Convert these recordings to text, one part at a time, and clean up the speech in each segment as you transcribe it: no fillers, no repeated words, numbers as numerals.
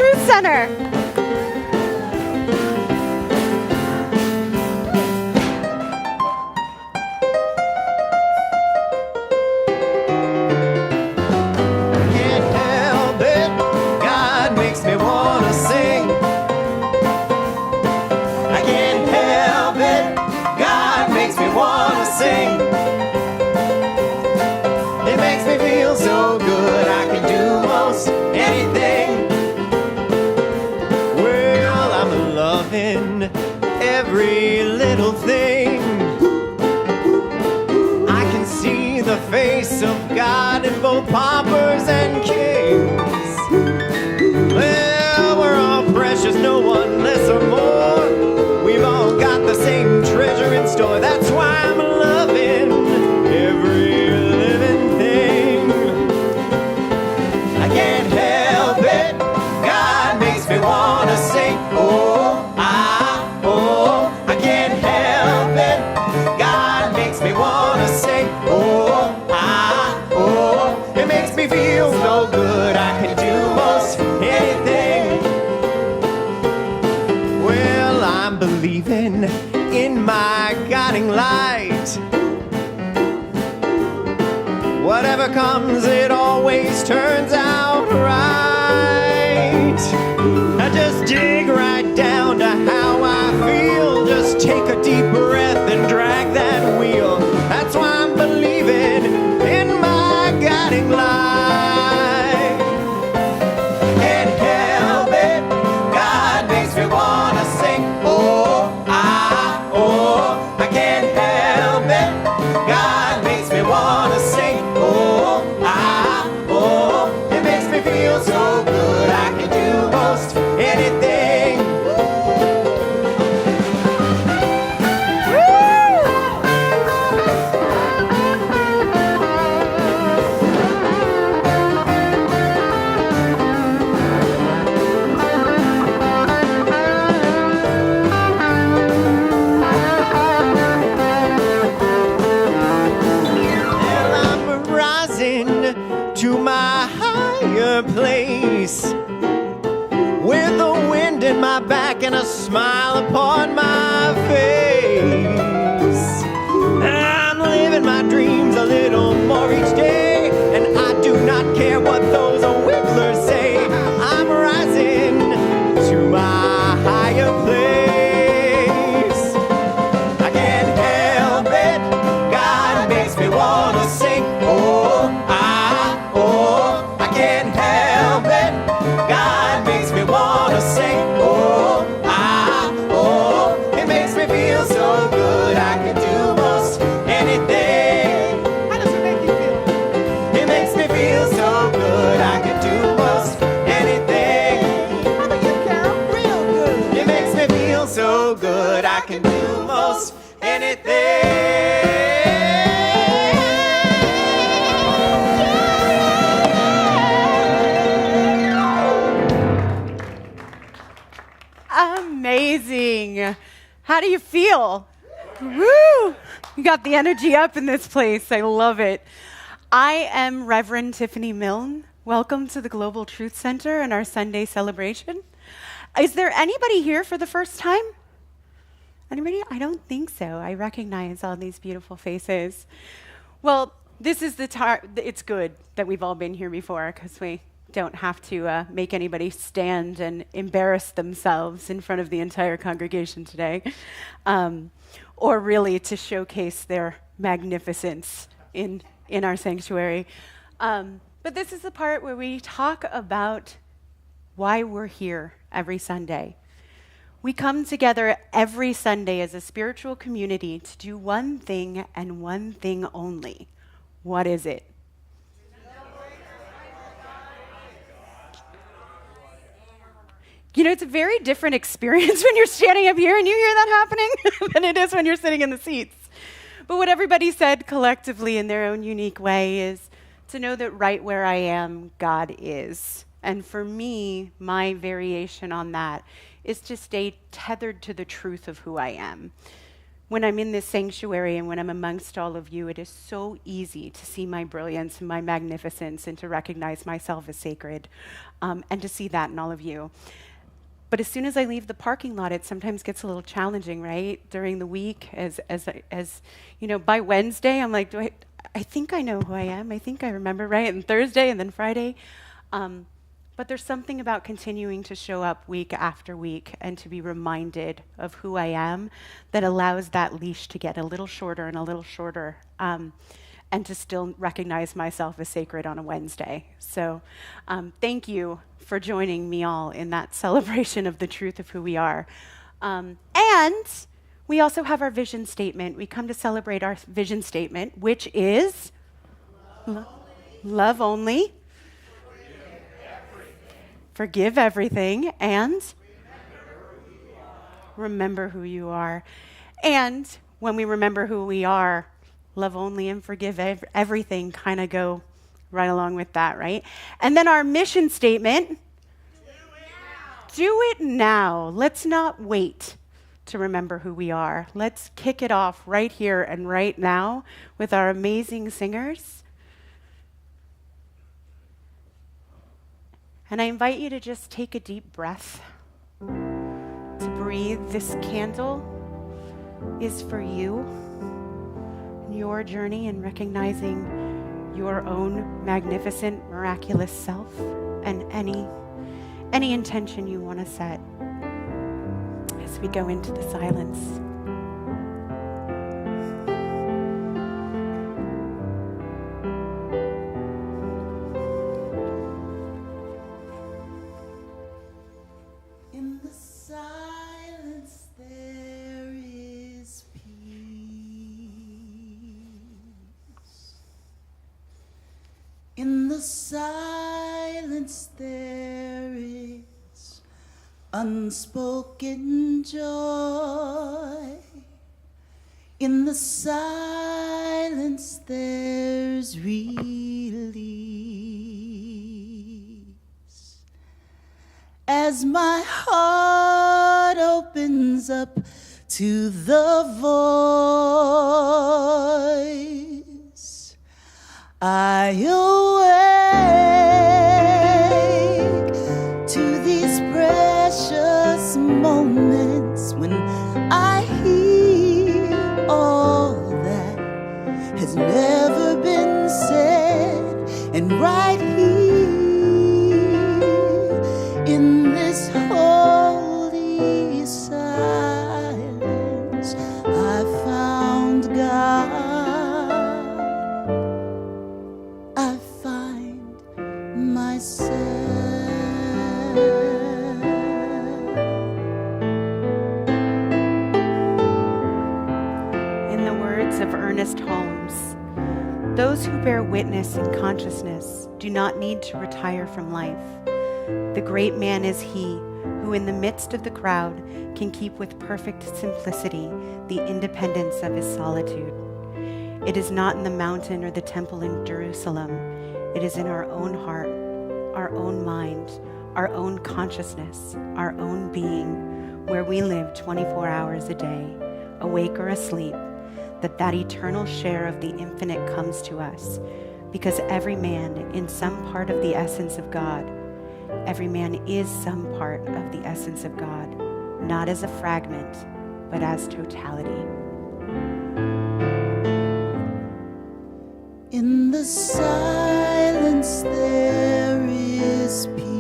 Truth Center. Can't help it, God makes me wanna sing. I can't help it, God makes me wanna sing. It makes me feel so good, I can do most anything. Well, I'm loving every little thing. I can see the face of God in both paupers and kings. Well, we're all precious, no one less or more. We've all got the same treasure in store. That's why I'm loving every living thing. I can't help it, God makes me wanna sing. Oh, I can't help it, God makes me wanna sing. Oh, it makes me feel so good, I can do most anything. Well, I'm believing in my guiding light. Whatever comes, it always turns out right. I just dig right down to how I feel. Just take a deep breath and drag that wheel. That's why I'm believing in my guiding light. Can't help it, God makes me wanna sing. Oh, I can't help it, God makes me wanna sing. It makes me feel so good, I can do most anything. Well, I'm rising to my higher place, with the wind in my back and a smile upon my face. I'm living my dreams a little more each day, and I do not care what those wigglers say. I'm rising to my higher place. I can't help it, God makes me wanna sing. I can't help it, God makes me wanna sing. It makes me feel so good, I can do most anything. How does it make you feel? It makes me feel so good, I can do most anything. How about you, Carol? Real good. It makes me feel so good, I can do most anything. Amazing. How do you feel? Woo! You got the energy up in this place. I love it. I am Reverend Tiffany Milne. Welcome to the Global Truth Center and our Sunday celebration. Is there anybody here for the first time? Anybody? I don't think so. I recognize all these beautiful faces. Well, this is it's good that we've all been here before, because we don't have to make anybody stand and embarrass themselves in front of the entire congregation today, or really to showcase their magnificence in our sanctuary. But this is the part where we talk about why we're here every Sunday. We come together every Sunday as a spiritual community to do one thing and one thing only. What is it? You know, it's a very different experience when you're standing up here and you hear that happening than it is when you're sitting in the seats. But what everybody said collectively in their own unique way is to know that right where I am, God is. And for me, my variation on that is to stay tethered to the truth of who I am. when I'm in this sanctuary and when I'm amongst all of you, it is so easy to see my brilliance and my magnificence and to recognize myself as sacred, and to see that in all of you. But as soon as I leave the parking lot, it sometimes gets a little challenging, right? During the week, as you know, by Wednesday, I'm like, I think I know who I am. I think I remember, right? And Thursday and then Friday. But there's something about continuing to show up week after week and to be reminded of who I am that allows that leash to get a little shorter and a little shorter, and to still recognize myself as sacred on a Wednesday. So thank you for joining me all in that celebration of the truth of who we are. And we also have our vision statement. We come to celebrate our vision statement, which is love only, forgive everything, and remember who you are. And when we remember who we are, love only and forgive everything kind of go right along with that, right? And then our mission statement, do it now. Let's not wait to remember who we are. Let's kick it off right here and right now with our amazing singers. And I invite you to just take a deep breath, to breathe. This candle is for you, your journey in recognizing your own magnificent, miraculous self, and any intention you want to set as we go into the silence. In the silence there is peace. In the silence there is unspoken joy. In the silence there's release. As my heart opens up to the voice, I awake to these precious moments when I hear all that has never been said, and right here in this holy silence, I found God. I find myself. In the words of Ernest Holmes, those who bear witness in consciousness do not need to retire from life. The great man is he who in the midst of the crowd can keep with perfect simplicity the independence of his solitude. It is not in the mountain or the temple in Jerusalem. It is in our own heart, our own mind, our own consciousness, our own being, where we live 24 hours a day, awake or asleep, that eternal share of the infinite comes to us, because every man in some part of the essence of God, every man is some part of the essence of God, not as a fragment, but as totality. In the silence there is peace.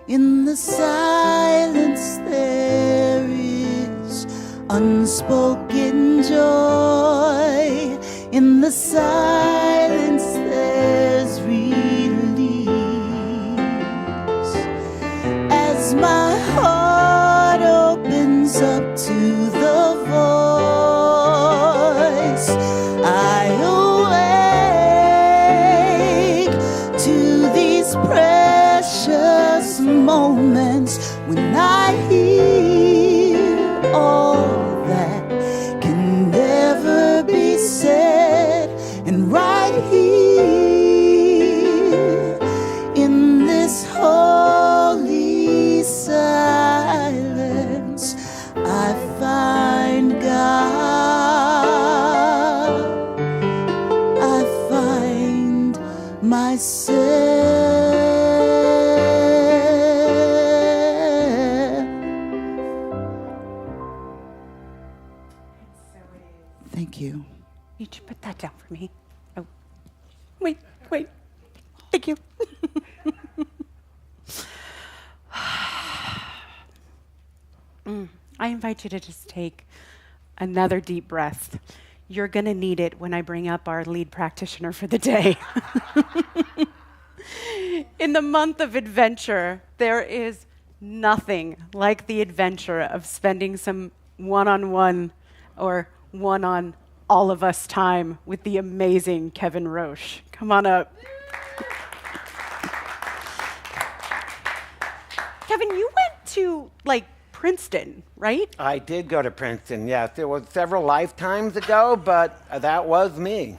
In the silence there is unspoken joy. In the silence there's release. As my heart opens up to the voice, I awake to these precious moments when I hear all that can never be said, and right here in this holy silence, Thank you. You should put that down for me. Oh, wait. Thank you. I invite you to just take another deep breath. You're going to need it when I bring up our lead practitioner for the day. In the month of adventure, there is nothing like the adventure of spending some one-on-one or one-on all of us time with the amazing Kevin Roche. Come on up. Kevin, you went to Princeton, right? I did go to Princeton, yes. It was several lifetimes ago, but that was me.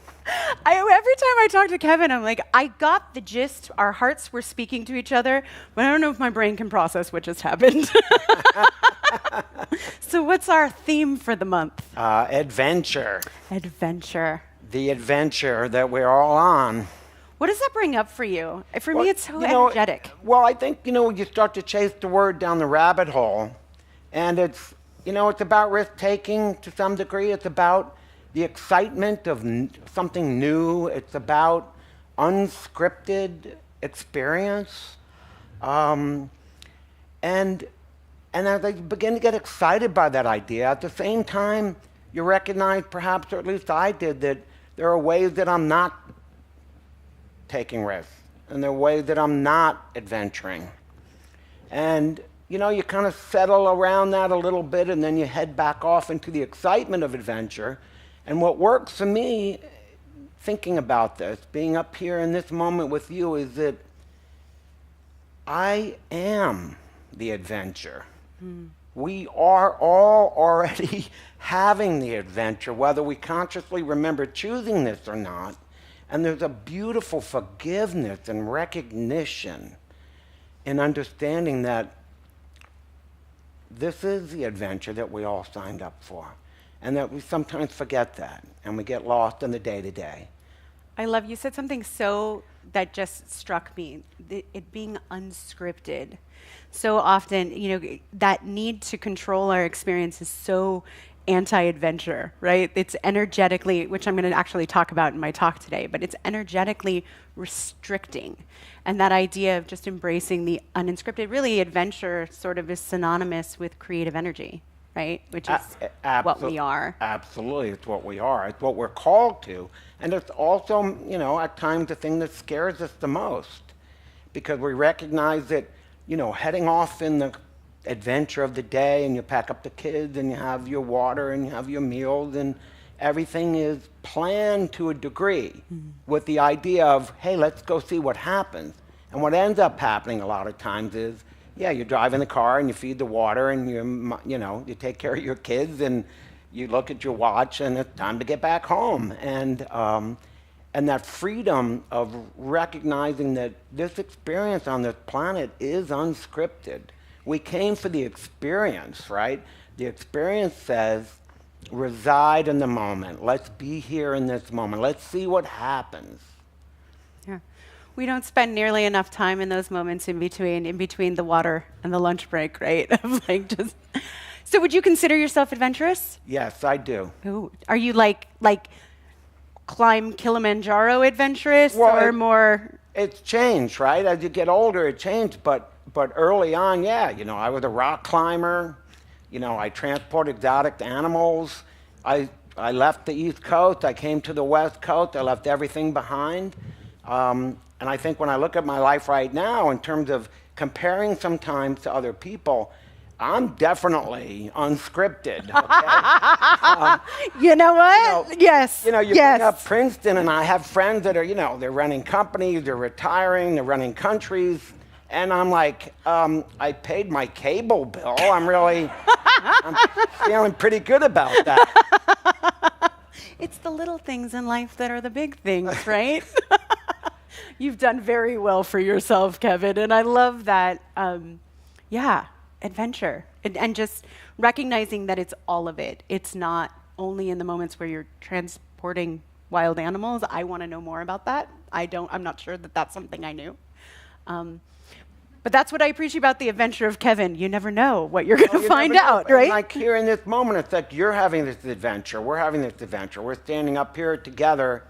Every time I talk to Kevin, I'm like, I got the gist. Our hearts were speaking to each other, but I don't know if my brain can process what just happened. So what's our theme for the month? Adventure. Adventure. The adventure that we're all on. What does that bring up for you? For Well, me, it's so you know, energetic. Well, I think, you start to chase the word down the rabbit hole, and it's about risk-taking to some degree. It's about the excitement of something new. It's about unscripted experience. And as I begin to get excited by that idea, at the same time, you recognize, perhaps, or at least I did, that there are ways that I'm not taking risks, and there are ways that I'm not adventuring. And, you kind of settle around that a little bit, and then you head back off into the excitement of adventure. And what works for me, thinking about this, being up here in this moment with you, is that I am the adventure. We are all already having the adventure, whether we consciously remember choosing this or not. And there's a beautiful forgiveness and recognition in understanding that this is the adventure that we all signed up for. And that we sometimes forget that, and we get lost in the day-to-day. I love you said something that just struck me, it being unscripted. So often, that need to control our experience is so anti-adventure, right? It's energetically, which I'm going to actually talk about in my talk today, but it's energetically restricting. And that idea of just embracing the unscripted, really adventure sort of is synonymous with creative energy, right? Which is what we are. Absolutely, it's what we are. It's what we're called to. And it's also, at times the thing that scares us the most, because we recognize that, heading off in the adventure of the day, and you pack up the kids, and you have your water, and you have your meals, and everything is planned to a degree with the idea of, hey, let's go see what happens. And what ends up happening a lot of times is, you drive in the car and you feed the water and you take care of your kids and you look at your watch and it's time to get back home. And that freedom of recognizing that this experience on this planet is unscripted. We came for the experience, right? The experience says, reside in the moment. Let's be here in this moment. Let's see what happens. Yeah. We don't spend nearly enough time in those moments in between the water and the lunch break, right? So would you consider yourself adventurous? Yes, I do. Ooh. Are you like climb Kilimanjaro adventurous or more? It's changed, right? As you get older, it changed, but early on, I was a rock climber. I transport exotic animals. I left the East Coast. I came to the West Coast. I left everything behind. And I think when I look at my life right now, in terms of comparing sometimes to other people, I'm definitely unscripted. Okay? You know what? Yes. You bring up Princeton, and I have friends that are, they're running companies, they're retiring, they're running countries. And I'm like, I paid my cable bill. I'm feeling pretty good about that. It's the little things in life that are the big things, right? You've done very well for yourself, Kevin. And I love that, adventure. And just recognizing that it's all of it. It's not only in the moments where you're transporting wild animals. I want to know more about that. I'm not sure that that's something I knew. But that's what I appreciate about the adventure of Kevin. You never know what you're going to You find never know. out, And right? like here in this moment, it's like you're having this adventure. We're having this adventure. We're standing up here together,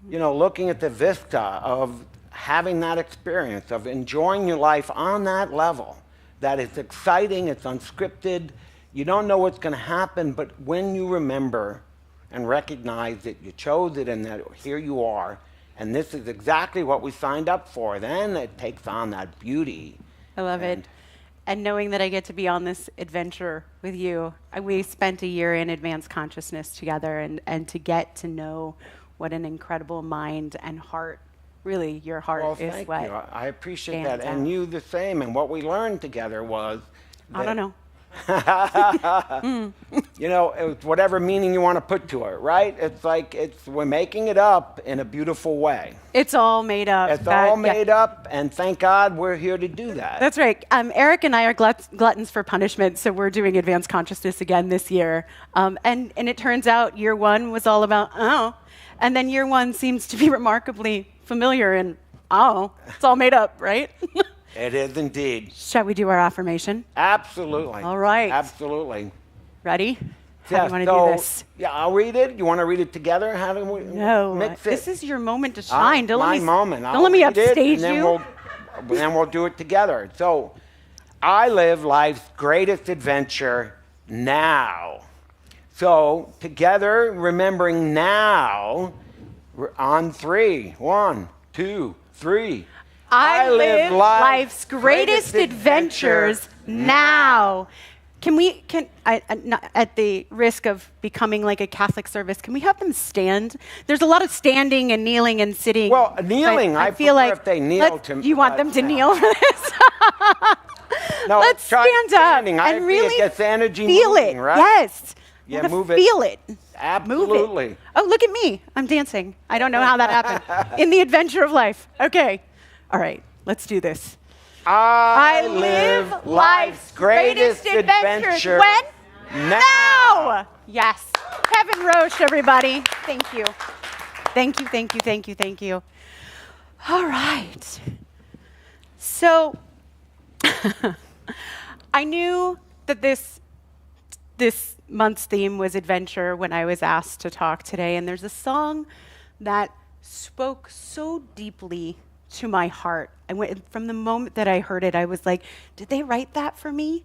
looking at the vista of having that experience, of enjoying your life on that level. That it's exciting, it's unscripted. You don't know what's going to happen, but when you remember and recognize that you chose it and that here you are, and this is exactly what we signed up for, then it takes on that beauty. I love it. And knowing that I get to be on this adventure with you, we spent a year in advanced consciousness together, and to get to know what an incredible mind and heart, really your heart is Thank what you. I appreciate that. stands And out. you the same. And what we learned together was I don't know. it was whatever meaning you want to put to it, right? It's like we're making it up in a beautiful way. It's all made up. It's all made up, and thank God we're here to do that. That's right. Eric and I are gluttons for punishment, so we're doing advanced consciousness again this year. And it turns out year one was all about, and then year one seems to be remarkably familiar and, it's all made up, right? It is indeed. Shall we do our affirmation? Absolutely. All right. Absolutely. Ready? How do Yeah, you want to do this? Yeah, I'll read it. You want to read it together? How do we No, mix it? this is your moment to shine. Don't let my me, moment. Don't let me I'll read it, upstage and then you. Then we'll do it together. So, I live life's greatest adventure now. So, together, remembering now, we're on 3. 1, 2, 3. I live life's greatest adventures now. At the risk of becoming like a Catholic service, can we have them stand? There's a lot of standing and kneeling and sitting. Well, kneeling, I feel prefer like if they kneel to- you want them to kneel for this? No, Let's try stand standing. up I and agree. really It gets the energy feel moving, it. right? Yes. Yeah, You wanna move it. Feel it. Absolutely. Move it. Oh, look at me. I'm dancing. I don't know how that happened. In the adventure of life. Okay. All right. Let's do this. I live life's greatest adventure when? Now! Yes. Kevin Roche, everybody. Thank you. Thank you, thank you, thank you, thank you. All right. So, I knew that this month's theme was adventure when I was asked to talk today, and there's a song that spoke so deeply to my heart. From the moment that I heard it, I was like, did they write that for me?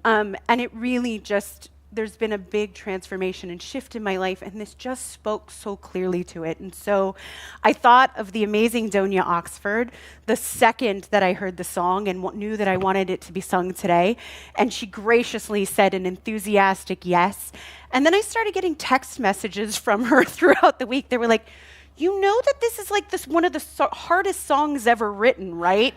And it really just, there's been a big transformation and shift in my life, and this just spoke so clearly to it. And so I thought of the amazing Donia Oxford the second that I heard the song and knew that I wanted it to be sung today. And she graciously said an enthusiastic yes. And then I started getting text messages from her throughout the week. They were like, you know that this is like one of the hardest songs ever written, right?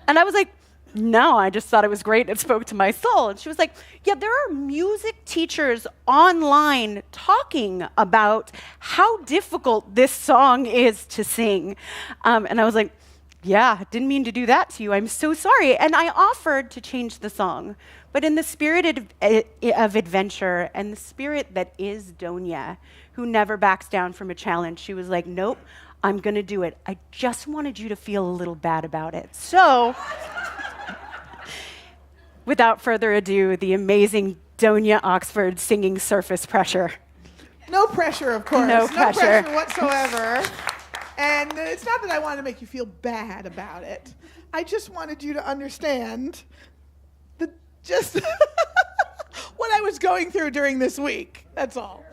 And I was like, no, I just thought it was great. It spoke to my soul. And she was like, yeah, there are music teachers online talking about how difficult this song is to sing. And I was like, yeah, didn't mean to do that to you. I'm so sorry. And I offered to change the song. But in the spirit of adventure and the spirit that is Donia, who never backs down from a challenge, she was like, nope, I'm going to do it. I just wanted you to feel a little bad about it. So, without further ado, the amazing Donia Oxford singing Surface Pressure. No pressure, of course. No pressure. Whatsoever. And it's not that I wanted to make you feel bad about it. I just wanted you to understand what I was going through during this week. That's all.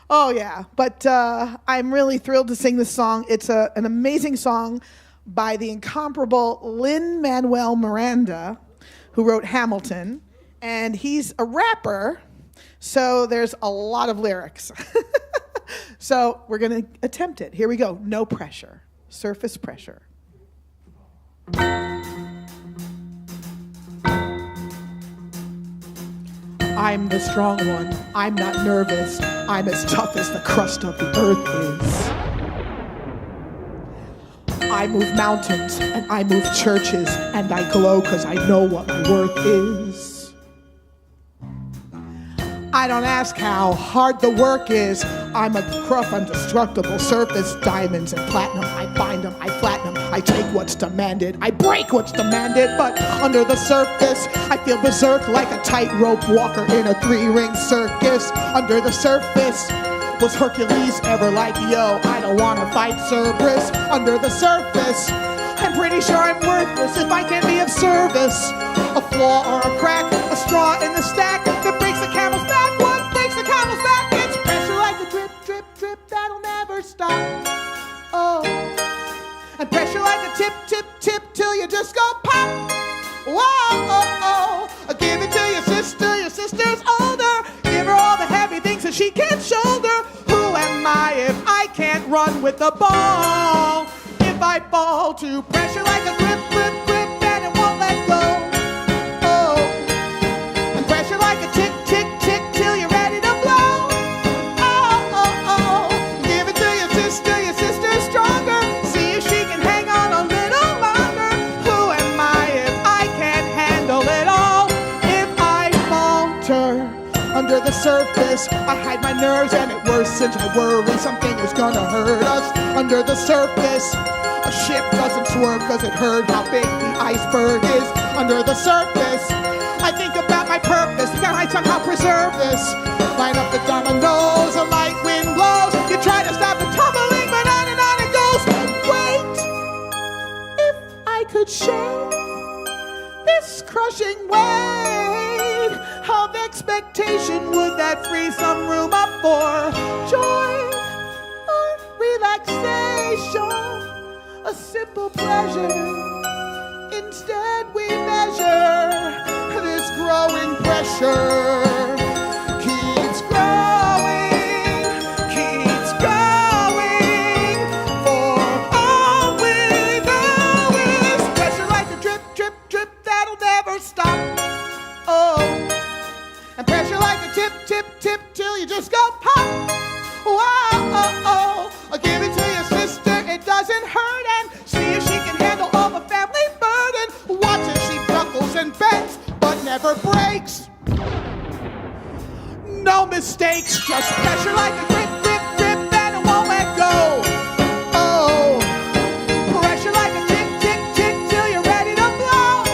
Oh, yeah. But I'm really thrilled to sing this song. It's an amazing song by the incomparable Lin-Manuel Miranda, who wrote Hamilton. And he's a rapper, so there's a lot of lyrics. So we're going to attempt it. Here we go. No pressure. Surface pressure. I'm the strong one. I'm not nervous. I'm as tough as the crust of the earth is. I move mountains and I move churches and I glow because I know what my worth is. I don't ask how hard the work is. I'm a rough, indestructible surface, diamonds and platinum. I bind them, I flatten them, I take what's demanded, I break what's demanded, but under the surface, I feel berserk like a tightrope walker in a 3-ring circus. Under the surface, was Hercules ever like, yo, I don't wanna fight Cerberus? Under the surface, I'm pretty sure I'm worthless if I can be of service. A flaw or a crack, a straw in the stack that breaks the camel's back. What breaks the camel's back? It's pressure like a drip, drip, drip that'll never stop. Oh, and pressure like a tip, tip, tip till you just go pop. Whoa, oh, oh. Give it to your sister's older. Give her all the heavy things that she can't shoulder. Who am I if I can't run with the ball? If I fall to pressure like a grip, grip, grip, and it won't let go. Oh, and pressure like a tick, tick, tick till you're ready to blow. Oh, oh, oh. Give it to your sister's stronger. See if she can hang on a little longer. Who am I if I can't handle it all? If I falter under the surface, I hide my nerves and it worsens. I worry something is gonna hurt us. Under the surface, a ship doesn't swerve cause it heard how big the iceberg is. Under the surface, I think about my purpose. Can I somehow preserve this? Line up the dominoes, a light wind blows. You try to stop the tumbling, but on and on it goes. Wait, if I could shake this crushing weight of expectation, would that free some room up for joy or relaxation? A simple pleasure. Instead we measure this growing pressure. Keeps growing, keeps growing. For all we know is pressure like a drip, drip, drip that'll never stop. Oh, and pressure like a tip, tip, tip till you just go pop. Wow, oh, oh. I'll give it to your sister, it doesn't hurt, and see if she can handle all the family burden. Watch as she buckles and bends, but never breaks. No mistakes, just pressure like a grip, grip, grip, and it won't let go. Oh, pressure like a tick, tick, tick till you're ready to blow.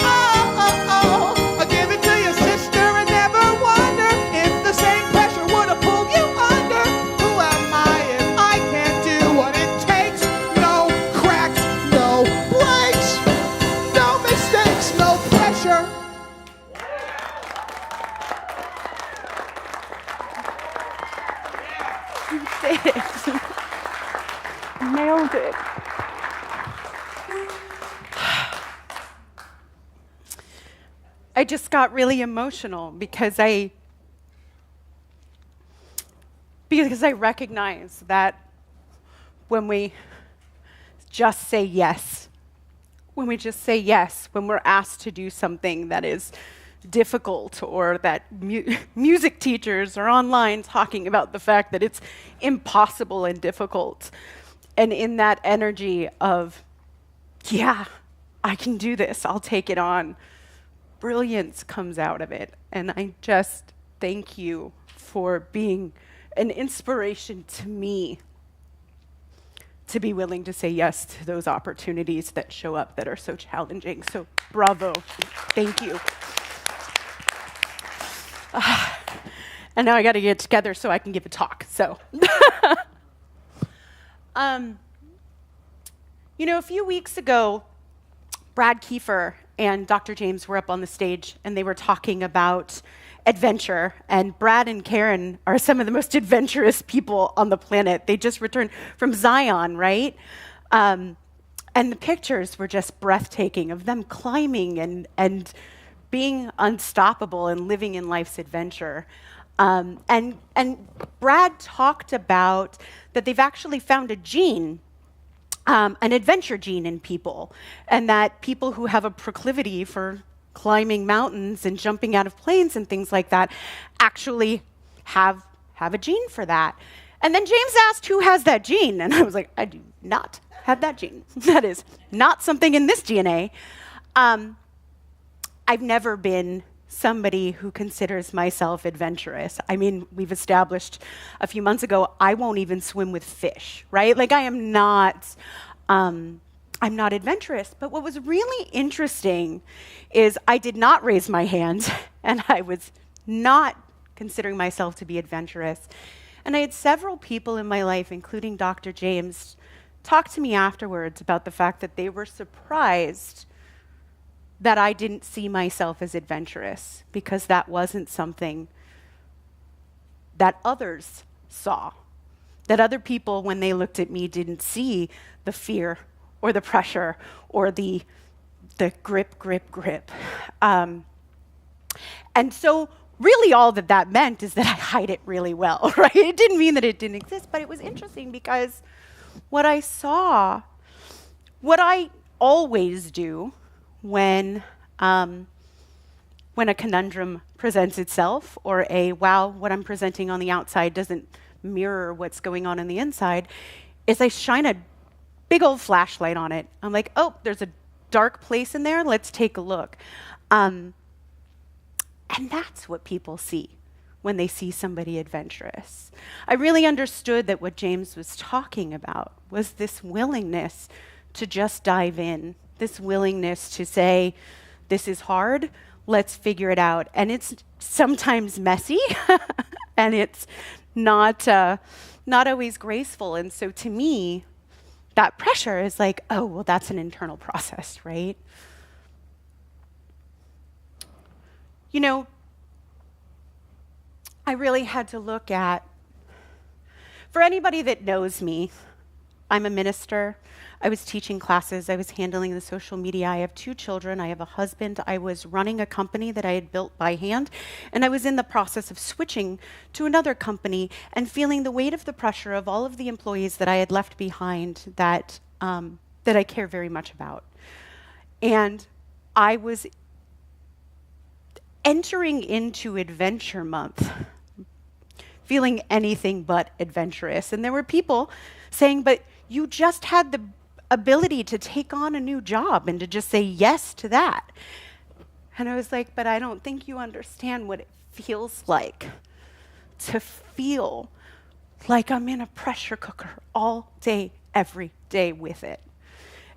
Oh, oh, oh. I'll give it to your sister and never wonder if the same pressure would have pulled you under. Who am I if I can't do what it takes? No cracks, no breaks, no mistakes, no pressure. Nailed it. I just got really emotional because I recognize that when we just say yes, when we're asked to do something that is difficult, or that music teachers are online talking about the fact that it's impossible and difficult, and in that energy of, yeah, I can do this, I'll take it on, brilliance comes out of it. And I just thank you for being an inspiration to me to be willing to say yes to those opportunities that show up that are so challenging. So bravo, thank you. And now I got to get together so I can give a talk. So, you know, a few weeks ago, Brad Kiefer and Dr. James were up on the stage, and they were talking about adventure. And Brad and Karen are some of the most adventurous people on the planet. They just returned from Zion, right? And the pictures were just breathtaking of them climbing and being unstoppable and living in life's adventure. And Brad talked about that they've actually found a gene, an adventure gene in people, and that people who have a proclivity for climbing mountains and jumping out of planes and things like that actually have a gene for that. And then James asked, who has that gene? And I was like, I do not have that gene. That is not something in this DNA. I've never been somebody who considers myself adventurous. I mean, we've established a few months ago, I won't even swim with fish, right? Like I'm not adventurous. But what was really interesting is I did not raise my hand and I was not considering myself to be adventurous. And I had several people in my life, including Dr. James, talk to me afterwards about the fact that they were surprised that I didn't see myself as adventurous because that wasn't something that others saw. That other people, when they looked at me, didn't see the fear or the pressure or the grip. And so really all that meant is that I hide it really well, right? It didn't mean that it didn't exist, but it was interesting because what I saw, what I always do when a conundrum presents itself or what I'm presenting on the outside doesn't mirror what's going on the inside, is I shine a big old flashlight on it. I'm like, oh, there's a dark place in there. Let's take a look. And that's what people see when they see somebody adventurous. I really understood that what James was talking about was this willingness to just dive in, this willingness to say, this is hard, let's figure it out. And it's sometimes messy, and it's not always graceful. And so to me, that pressure is like, oh, well, that's an internal process, right? You know, I really had to look at, for anybody that knows me, I'm a minister. I was teaching classes. I was handling the social media. I have 2 children. I have a husband. I was running a company that I had built by hand, and I was in the process of switching to another company and feeling the weight of the pressure of all of the employees that I had left behind that I care very much about. And I was entering into Adventure Month feeling anything but adventurous. And there were people saying, but you just had the ability to take on a new job and to just say yes to that. And I was like, but I don't think you understand what it feels like to feel like I'm in a pressure cooker all day, every day with it.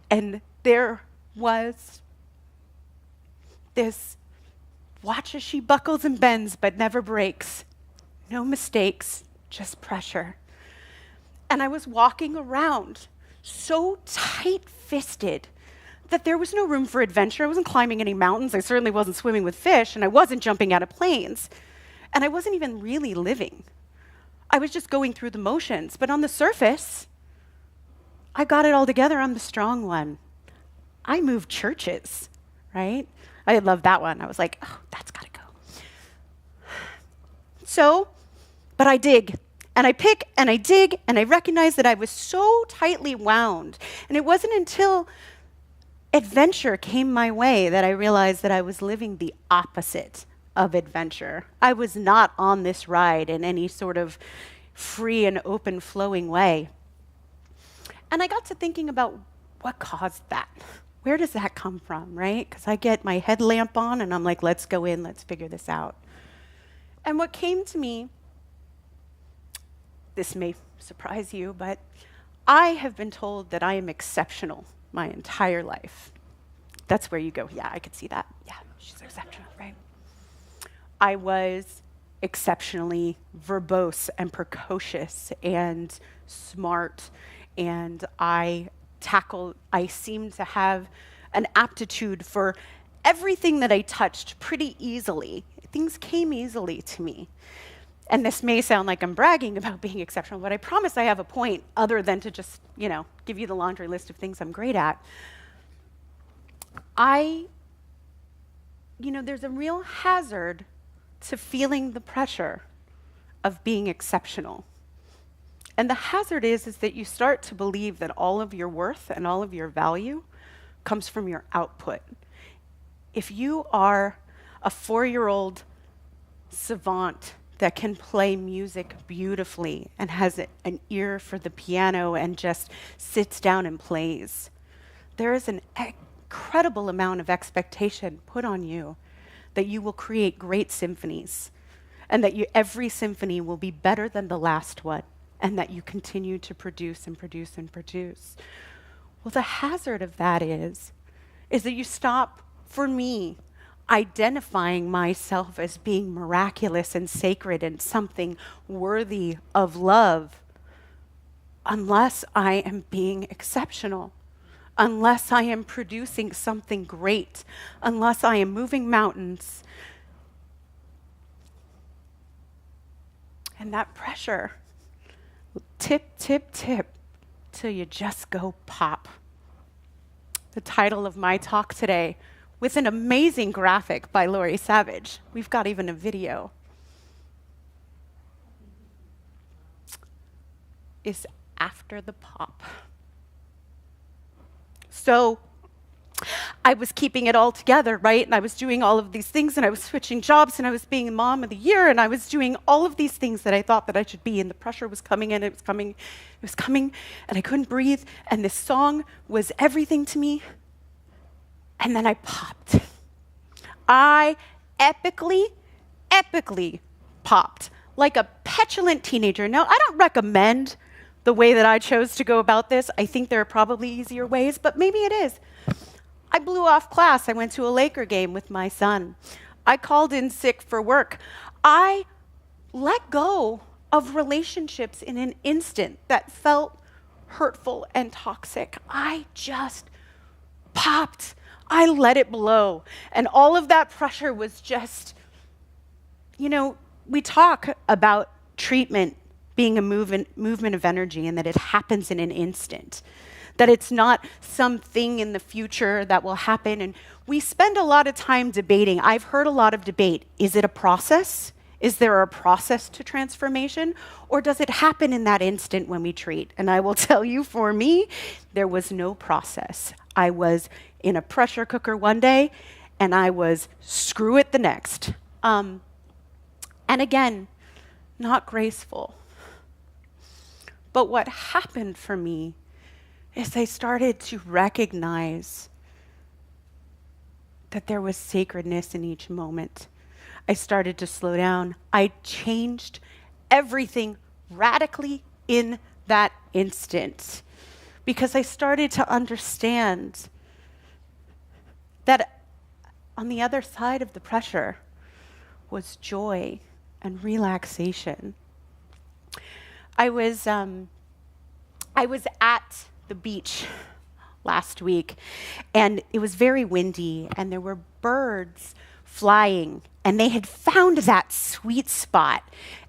And there was this watch as she buckles and bends but never breaks. No mistakes, just pressure. And I was walking around so tight-fisted that there was no room for adventure. I wasn't climbing any mountains. I certainly wasn't swimming with fish, and I wasn't jumping out of planes. And I wasn't even really living. I was just going through the motions. But on the surface, I got it all together. I'm the strong one. I moved churches, right? I love that one. I was like, oh, that's got to go. So, but I dig, and I pick, and I dig, and I recognize that I was so tightly wound. And it wasn't until adventure came my way that I realized that I was living the opposite of adventure. I was not on this ride in any sort of free and open flowing way. And I got to thinking about what caused that. Where does that come from, right? Because I get my headlamp on and I'm like, let's go in, let's figure this out. And what came to me, this may surprise you, but I have been told that I am exceptional my entire life. That's where you go, yeah, I could see that. Yeah, she's exceptional, right? I was exceptionally verbose and precocious and smart, and I seemed to have an aptitude for everything that I touched pretty easily. Things came easily to me. And this may sound like I'm bragging about being exceptional, but I promise I have a point other than to just, give you the laundry list of things I'm great at. There's a real hazard to feeling the pressure of being exceptional. And the hazard is that you start to believe that all of your worth and all of your value comes from your output. If you are a 4-year-old savant that can play music beautifully and has an ear for the piano and just sits down and plays, there is an incredible amount of expectation put on you that you will create great symphonies, and that every symphony will be better than the last one, and that you continue to produce and produce and produce. Well, the hazard of that is that you stop, for me, identifying myself as being miraculous and sacred and something worthy of love, unless I am being exceptional, unless I am producing something great, unless I am moving mountains. And that pressure will tip, tip, tip, till you just go pop. The title of my talk today, with an amazing graphic by Lori Savage. We've got even a video. Is After the Pop. So I was keeping it all together, right? And I was doing all of these things, and I was switching jobs, and I was being Mom of the Year, and I was doing all of these things that I thought that I should be, and the pressure was coming in, it was coming, and I couldn't breathe, and this song was everything to me. And then I popped. I epically popped, like a petulant teenager. Now, I don't recommend the way that I chose to go about this. I think there are probably easier ways, but maybe it is. I blew off class. I went to a Laker game with my son. I called in sick for work. I let go of relationships in an instant that felt hurtful and toxic. I just popped. I let it blow. And all of that pressure was just, we talk about treatment being a movement of energy, and that it happens in an instant, that it's not something in the future that will happen. And we spend a lot of time debating. I've heard a lot of debate. Is it a process? Is there a process to transformation? Or does it happen in that instant when we treat? And I will tell you, for me, there was no process. I was in a pressure cooker one day, and I was screw it the next. And again, not graceful. But what happened for me is I started to recognize that there was sacredness in each moment. I started to slow down. I changed everything radically in that instant, because I started to understand that on the other side of the pressure was joy and relaxation. I was at the beach last week, and it was very windy, and there were birds flying, and they had found that sweet spot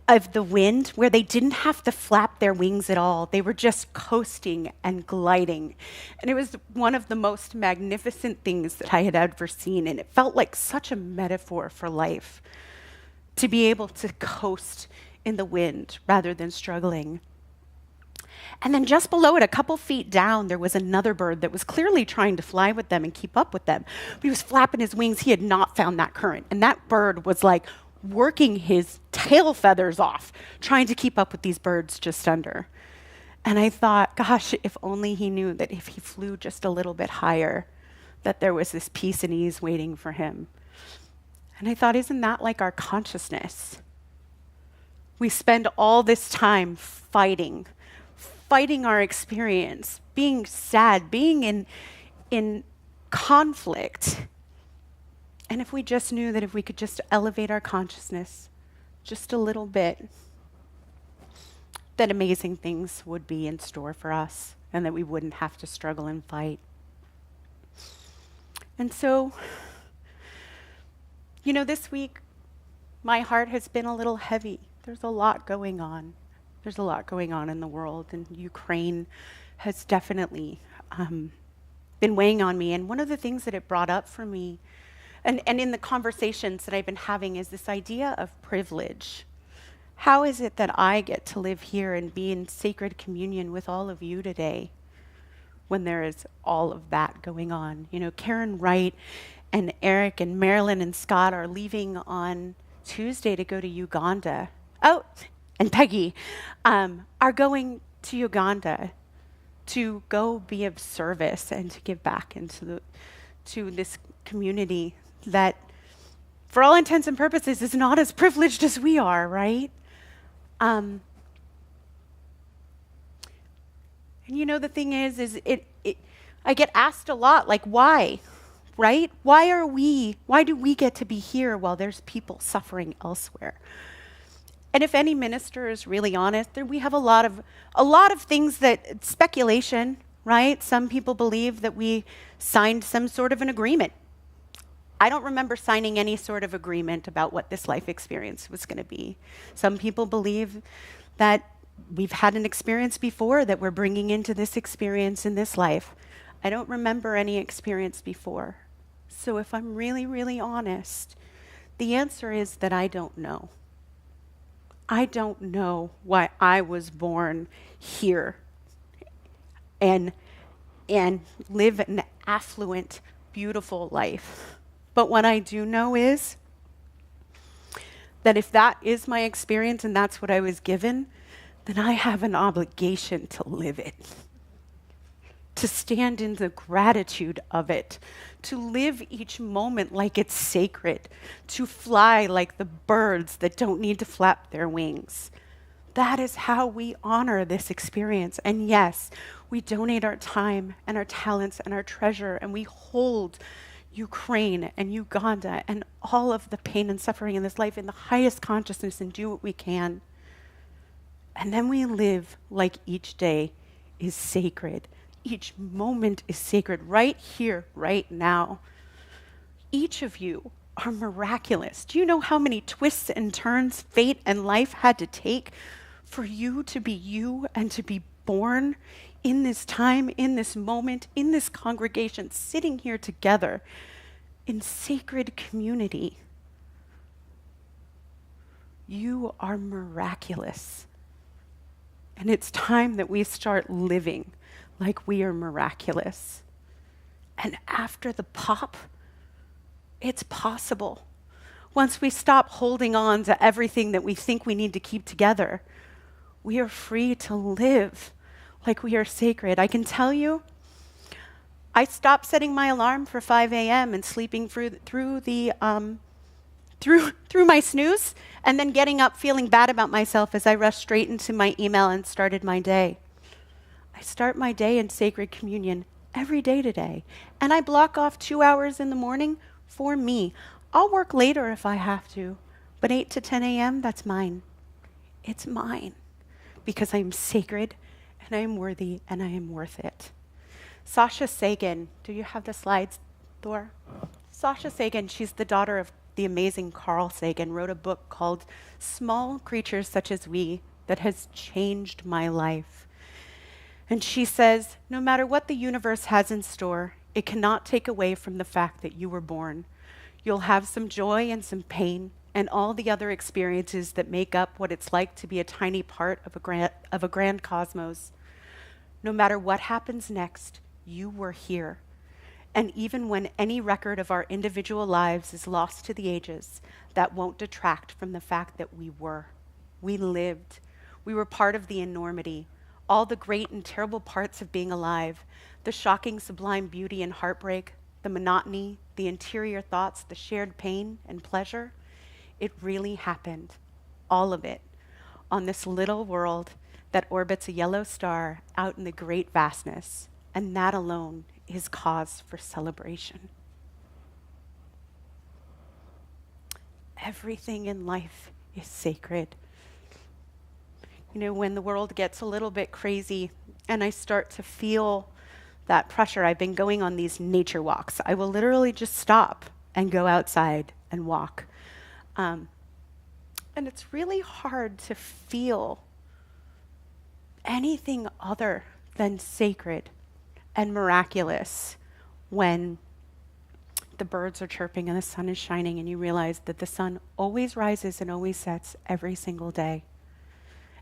of the wind where they didn't have to flap their wings at all. They were just coasting and gliding. And it was one of the most magnificent things that I had ever seen, and it felt like such a metaphor for life, to be able to coast in the wind rather than struggling. And then just below it, a couple feet down, there was another bird that was clearly trying to fly with them and keep up with them. But he was flapping his wings. He had not found that current. And that bird was like working his tail feathers off, trying to keep up with these birds just under. And I thought, gosh, if only he knew that if he flew just a little bit higher, that there was this peace and ease waiting for him. And I thought, isn't that like our consciousness? We spend all this time fighting our experience, being sad, being in conflict. And if we just knew that if we could just elevate our consciousness just a little bit, that amazing things would be in store for us, and that we wouldn't have to struggle and fight. And so, this week, my heart has been a little heavy. There's a lot going on. There's a lot going on in the world, and Ukraine has definitely been weighing on me. And one of the things that it brought up for me, and in the conversations that I've been having, is this idea of privilege. How is it that I get to live here and be in sacred communion with all of you today when there is all of that going on? Karen Wright and Eric and Marilyn and Scott are leaving on Tuesday to go to Uganda. Oh, and Peggy are going to Uganda to go be of service and to give back into to this community that for all intents and purposes, is not as privileged as we are, right? And you know, the thing is I get asked a lot, like, why, right? Why do we get to be here while there's people suffering elsewhere? And if any minister is really honest, we have a lot of things that speculation, right? Some people believe that we signed some sort of an agreement. I don't remember signing any sort of agreement about what this life experience was going to be. Some people believe that we've had an experience before that we're bringing into this experience in this life. I don't remember any experience before. So if I'm really, really honest, the answer is that I don't know. I don't know why I was born here and live an affluent, beautiful life. But what I do know is that if that is my experience and that's what I was given, then I have an obligation to live it, to stand in the gratitude of it, to live each moment like it's sacred, to fly like the birds that don't need to flap their wings. That is how we honor this experience. And yes, we donate our time and our talents and our treasure, and we hold Ukraine and Uganda and all of the pain and suffering in this life in the highest consciousness and do what we can. And then we live like each day is sacred. Each moment is sacred right here, right now. Each of you are miraculous. Do you know how many twists and turns fate and life had to take for you to be you and to be born in this time, in this moment, in this congregation, sitting here together in sacred community? You are miraculous. And it's time that we start living like we are miraculous. And after the pop, it's possible. Once we stop holding on to everything that we think we need to keep together, we are free to live like we are sacred. I can tell you, I stopped setting my alarm for 5 a.m. and sleeping through my snooze, and then getting up feeling bad about myself as I rushed straight into my email and started my day. I start my day in sacred communion every day today, and I block off 2 hours in the morning for me. I'll work later if I have to, but 8 to 10 a.m., that's mine. It's mine because I am sacred and I am worthy and I am worth it. Sasha Sagan, do you have the slides, Thor? Sasha Sagan, she's the daughter of the amazing Carl Sagan, wrote a book called Small Creatures Such as We that has changed my life. And she says, no matter what the universe has in store, it cannot take away from the fact that you were born. You'll have some joy and some pain and all the other experiences that make up what it's like to be a tiny part of a grand cosmos. No matter what happens next, you were here. And even when any record of our individual lives is lost to the ages, that won't detract from the fact that we were. We lived. We were part of the enormity, all the great and terrible parts of being alive, the shocking, sublime beauty and heartbreak, the monotony, the interior thoughts, the shared pain and pleasure. It really happened, all of it, on this little world that orbits a yellow star out in the great vastness, and that alone is cause for celebration. Everything in life is sacred. You know, when the world gets a little bit crazy and I start to feel that pressure, I've been going on these nature walks. I will literally just stop and go outside and walk. And it's really hard to feel anything other than sacred and miraculous when the birds are chirping and the sun is shining and you realize that the sun always rises and always sets every single day.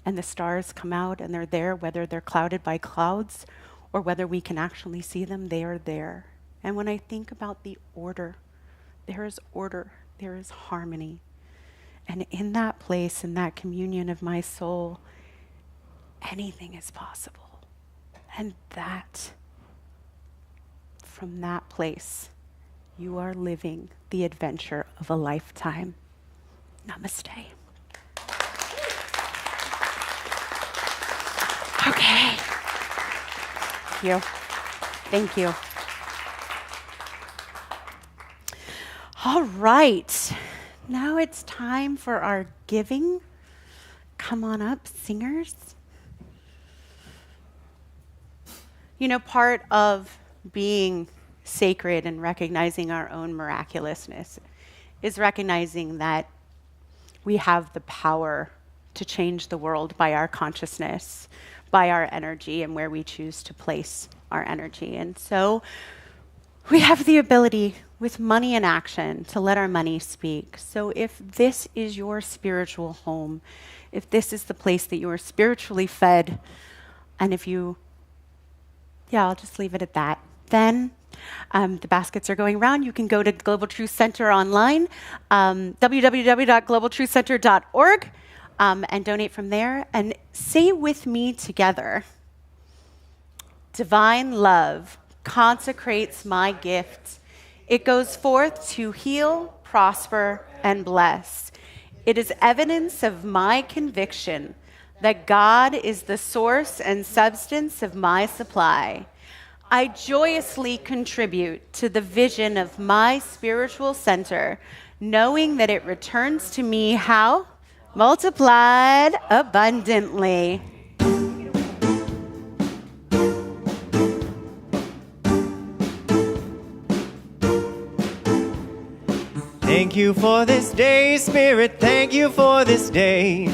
And the stars come out and they're there, whether they're clouded by clouds or whether we can actually see them, they are there. And when I think about the order, there is harmony. And in that place, in that communion of my soul, anything is possible. And that, from that place, you are living the adventure of a lifetime. Namaste. Okay. Thank you. Thank you. All right. Now it's time for our giving. Come on up, singers. You know, part of being sacred and recognizing our own miraculousness is recognizing that we have the power to change the world by our consciousness, by our energy, and where we choose to place our energy. And so we have the ability with money in action to let our money speak. So if this is your spiritual home, if this is the place that you are spiritually fed, and if you, I'll just leave it at that. Then the baskets are going around. You can go to Global Truth Center online, www.globaltruthcenter.org, and donate from there. And say with me together, divine love consecrates my gift. It goes forth to heal, prosper, and bless. It is evidence of my conviction that God is the source and substance of my supply. I joyously contribute to the vision of my spiritual center, knowing that it returns to me how? Multiplied abundantly. Thank you for this day, Spirit. Thank you for this day.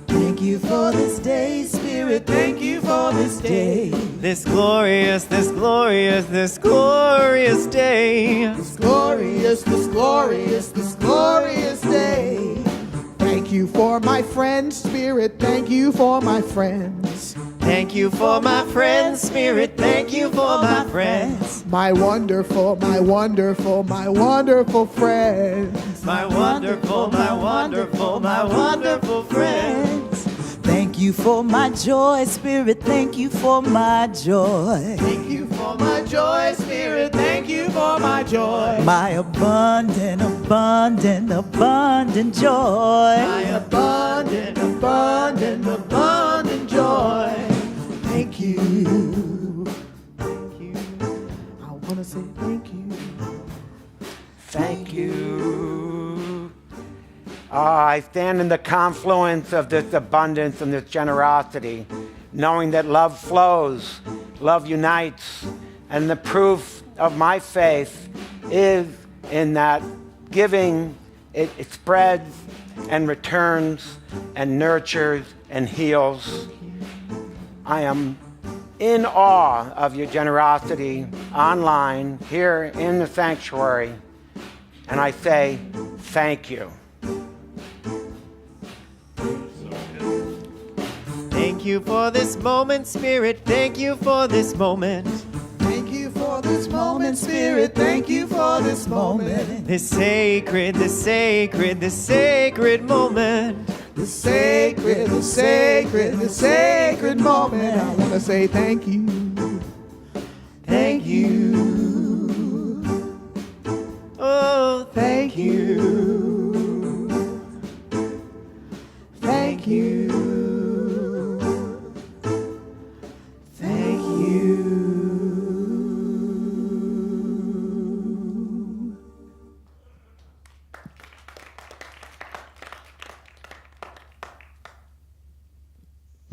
Thank you for this day, Spirit. Thank you for this day. This glorious, this glorious, this glorious day. This glorious, this glorious, this glorious day. Thank you for my friends, Spirit. Thank you for my friends. Thank you for my friends, Spirit. Thank you for my friends. My wonderful, my wonderful, my wonderful friends. My wonderful, my wonderful, my wonderful friends. Thank you for my joy, Spirit. Thank you for my joy. Thank you for my joy, Spirit. Thank you for my joy. My abundant, abundant, abundant joy. My abundant, abundant, abundant joy. Thank you. Thank you. I want to say thank you. Thank you. I stand in the confluence of this abundance and this generosity, knowing that love flows, love unites, and the proof of my faith is in that giving, it spreads and returns and nurtures and heals. I am in awe of your generosity online, here in the sanctuary, and I say thank you. Thank you for this moment, Spirit. Thank you for this moment. Thank you for this moment, Spirit. Thank you for this moment. This sacred, this sacred, this sacred moment. The sacred, the sacred, the sacred moment. I want to say thank you. Thank you. Oh, thank you. Thank you. Thank you.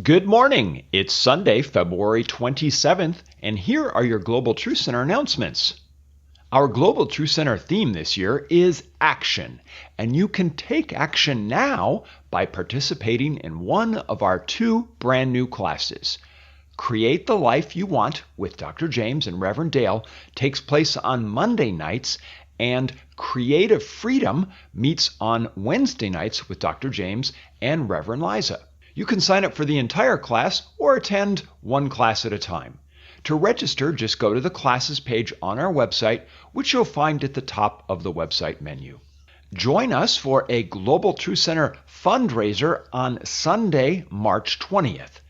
Good morning. It's Sunday, February 27th, and here are your Global Truth Center announcements. Our Global Truth Center theme this year is action, and you can take action now by participating in one of our two brand new classes. Create the Life You Want with Dr. James and Reverend Dale takes place on Monday nights, and Creative Freedom meets on Wednesday nights with Dr. James and Reverend Liza. You can sign up for the entire class or attend one class at a time. To register, just go to the classes page on our website, which you'll find at the top of the website menu. Join us for a Global Truth Center fundraiser on Sunday, March 20th.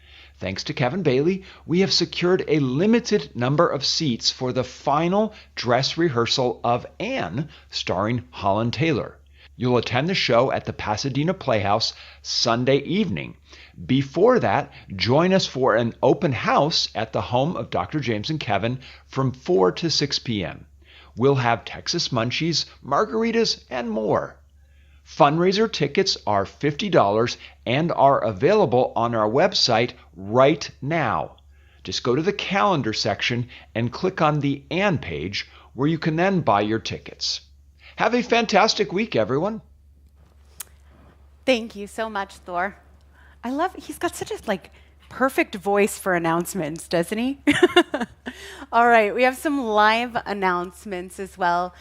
Thanks to Kevin Bailey, we have secured a limited number of seats for the final dress rehearsal of Anne, starring Holland Taylor. You'll attend the show at the Pasadena Playhouse Sunday evening. Before that, join us for an open house at the home of Dr. James and Kevin from 4 to 6 p.m. We'll have Texas munchies, margaritas, and more. Fundraiser tickets are $50 and are available on our website right now. Just go to the calendar section and click on the Ann page where you can then buy your tickets. Have a fantastic week, everyone. Thank you so much, Thor. He's got such a perfect voice for announcements, doesn't he? All right, we have some live announcements as well.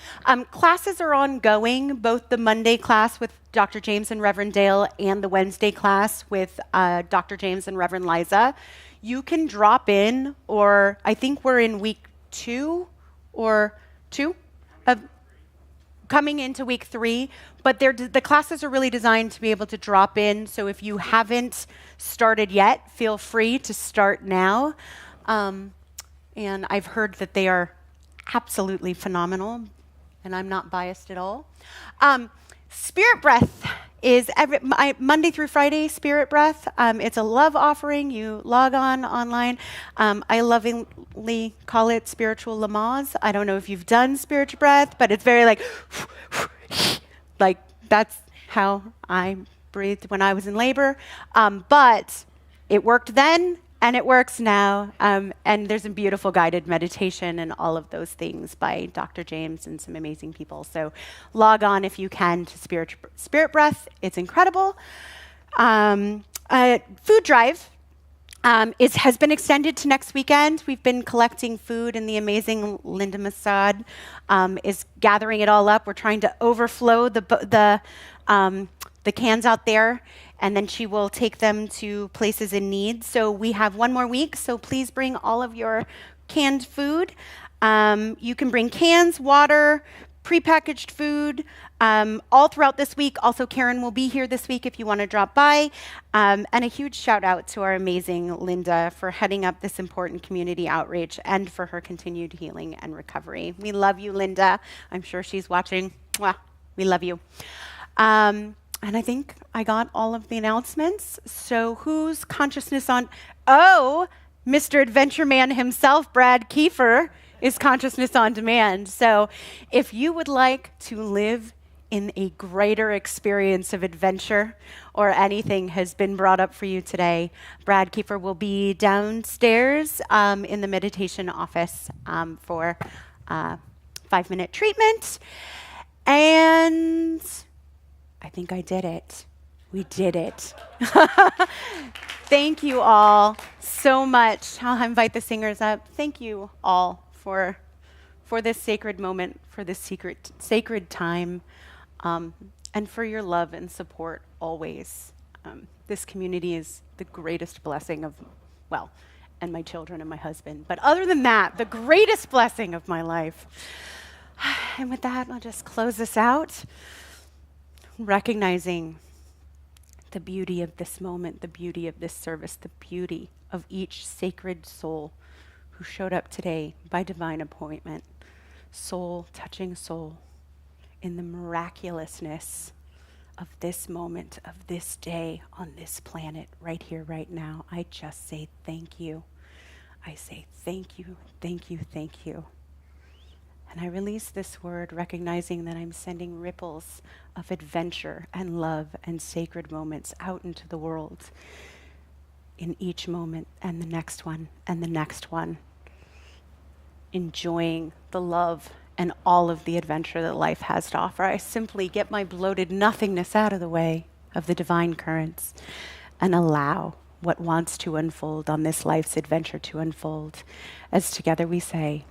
Classes are ongoing, both the Monday class with Dr. James and Reverend Dale and the Wednesday class with Dr. James and Reverend Liza. You can drop in, or I think we're in week 2 of coming into week 3, but the classes are really designed to be able to drop in. So if you haven't started yet, feel free to start now. And I've heard that they are absolutely phenomenal, and I'm not biased at all. Spirit Breath is Monday through Friday, Spirit Breath. It's a love offering. You log on online. I lovingly call it spiritual Lamaze. I don't know if you've done Spirit Breath, but it's very like that's how I breathed when I was in labor. But it worked then, and it works now. And there's a beautiful guided meditation and all of those things by Dr. James and some amazing people. So log on if you can to Spirit Breath. It's incredible. Food drive has been extended to next weekend. We've been collecting food, and the amazing Linda Masad is gathering it all up. We're trying to overflow the cans out there, and then she will take them to places in need. So we have one more week, so please bring all of your canned food. You can bring cans, water, prepackaged food, all throughout this week. Also, Karen will be here this week if you want to drop by. And a huge shout out to our amazing Linda for heading up this important community outreach and for her continued healing and recovery. We love you, Linda. I'm sure she's watching. Mwah. We love you. And I think I got all of the announcements. So who's consciousness on? Oh, Mr. Adventure Man himself, Brad Kiefer, is Consciousness on Demand. So if you would like to live in a greater experience of adventure, or anything has been brought up for you today, Brad Kiefer will be downstairs in the meditation office for 5-minute treatment. And I think I did it. We did it. Thank you all so much. I'll invite the singers up. Thank you all for this sacred moment, for this sacred time, and for your love and support always. This community is the greatest blessing of, and my children and my husband. But other than that, the greatest blessing of my life. And with that, I'll just close this out, recognizing the beauty of this moment, the beauty of this service, the beauty of each sacred soul who showed up today by divine appointment, soul touching soul, in the miraculousness of this moment, of this day on this planet, right here, right now. I just say thank you. I say thank you, thank you, thank you. And I release this word, recognizing that I'm sending ripples of adventure and love and sacred moments out into the world in each moment and the next one and the next one, enjoying the love and all of the adventure that life has to offer. I simply get my bloated nothingness out of the way of the divine currents and allow what wants to unfold on this life's adventure to unfold. As together we say,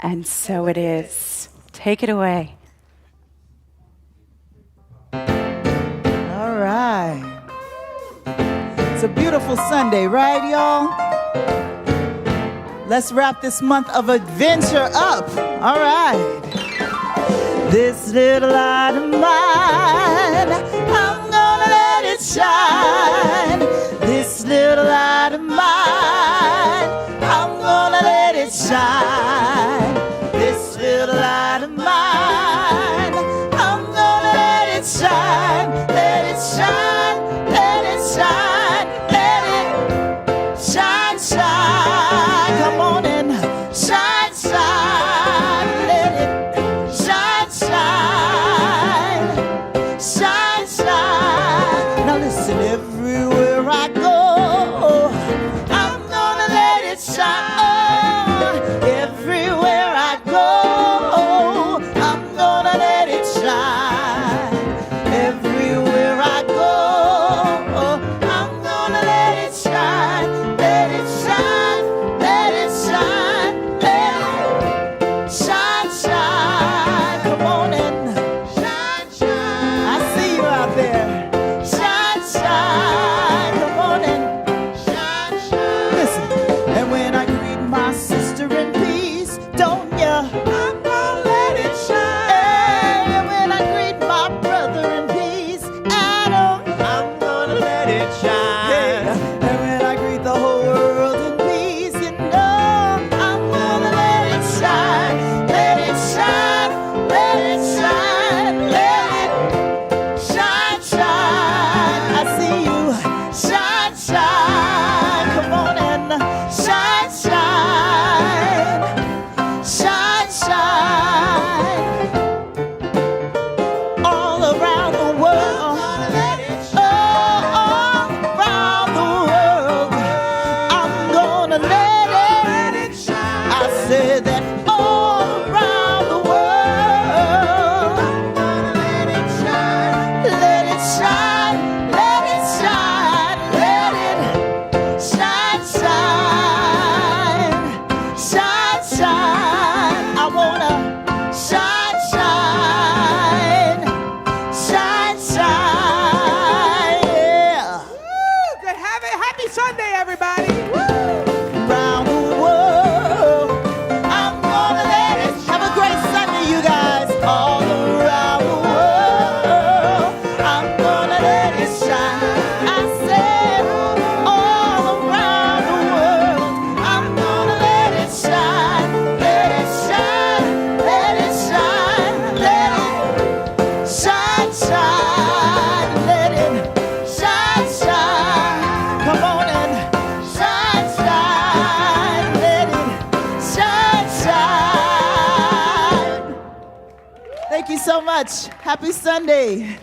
and so it is. Take it away. All right. It's a beautiful Sunday, right, y'all? Let's wrap this month of adventure up. All right. This little light of mine, I'm gonna let it shine. This little light of mine, I'm gonna let it shine. This little light of mine, I'm gonna let it shine. Let it shine, let it shine, let it shine, shine. Come on and shine, shine. Let it shine, shine, shine, shine. Now listen, everywhere I go, I'm gonna let it shine. Oh, everywhere I go, I'm gonna let it shine. Everywhere I go, I'm gonna let it shine. Let it shine, let it shine, let it shine, shine. Come on and shine, shine. I see you out there. Shine, shine. Come on and shine, shine. Listen, and when I greet my sister in peace, don't ya? I'm gonna let it shine. And when I greet my brother in peace, Adam, I'm gonna let it hey, shine. and when I greet the whole world in peace, you know I'm gonna let it shine. Let it shine, let it shine, let it shine, shine. I see you. Shine, shine. Come on and shine, shine. Shine, shine. All around the world. Oh, all around the world. I'm gonna let it shine. I said that all around the world. I'm gonna let it shine. Let it shine. Let it shine. Let it shine, shine. Shine, shine. I wanna shine, shine. Shine, shine. Yeah. Good. Happy Sunday, everybody. Around the world, I'm gonna let it. Have a great Sunday, you guys. All around the world, I'm gonna let it shine. I said, all around the world, I'm gonna let it shine. Let it shine, let it shine, let it shine, shine, let it shine, shine. Come on and shine, shine, let it shine, shine. Thank you so much. Happy Sunday.